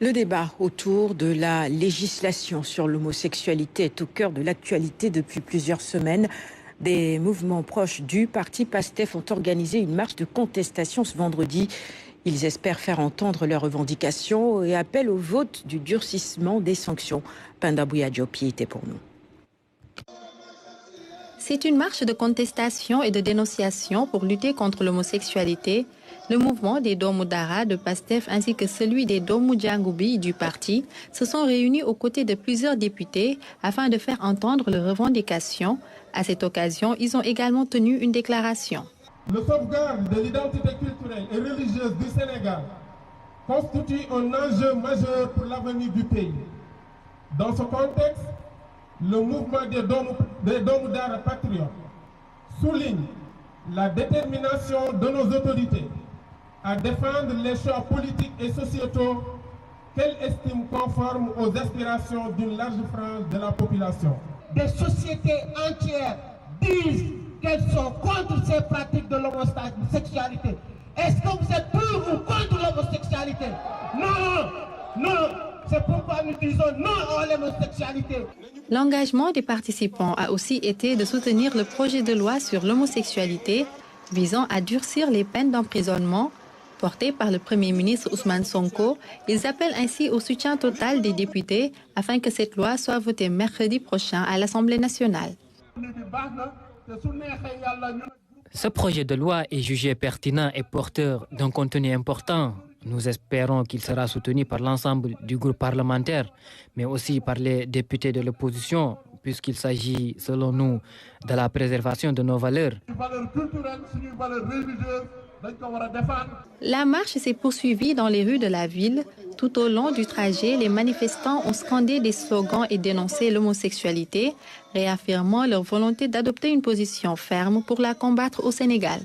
Le débat autour de la législation sur l'homosexualité est au cœur de l'actualité depuis plusieurs semaines. Des mouvements proches du parti PASTEF ont organisé une marche de contestation ce vendredi. Ils espèrent faire entendre leurs revendications et appellent au vote du durcissement des sanctions. Penda Bouya Diopi était pour nous. C'est une marche de contestation et de dénonciation pour lutter contre l'homosexualité. Le mouvement des Doomu Dara de PASTEF ainsi que celui des Doomu Jàngu du parti se sont réunis aux côtés de plusieurs députés afin de faire entendre leurs revendications. À cette occasion, ils ont également tenu une déclaration. Le sauvegarde de l'identité culturelle et religieuse du Sénégal constitue un enjeu majeur pour l'avenir du pays. Dans ce contexte, le mouvement des Doomu Dara patriotes souligne la détermination de nos autorités à défendre les choix politiques et sociétaux qu'elles estiment conformes aux aspirations d'une large frange de la population. Des sociétés entières disent qu'elles sont contre ces pratiques de l'homosexualité. Est-ce que vous êtes pour ou contre l'homosexualité? Non, non. C'est pourquoi nous disons non à l'homosexualité. L'engagement des participants a aussi été de soutenir le projet de loi sur l'homosexualité visant à durcir les peines d'emprisonnement porté par le Premier ministre Ousmane Sonko. Ils appellent ainsi au soutien total des députés afin que cette loi soit votée mercredi prochain à l'Assemblée nationale. Ce projet de loi est jugé pertinent et porteur d'un contenu important. Nous espérons qu'il sera soutenu par l'ensemble du groupe parlementaire, mais aussi par les députés de l'opposition, puisqu'il s'agit, selon nous, de la préservation de nos valeurs. La marche s'est poursuivie dans les rues de la ville. Tout au long du trajet, les manifestants ont scandé des slogans et dénoncé l'homosexualité, réaffirmant leur volonté d'adopter une position ferme pour la combattre au Sénégal.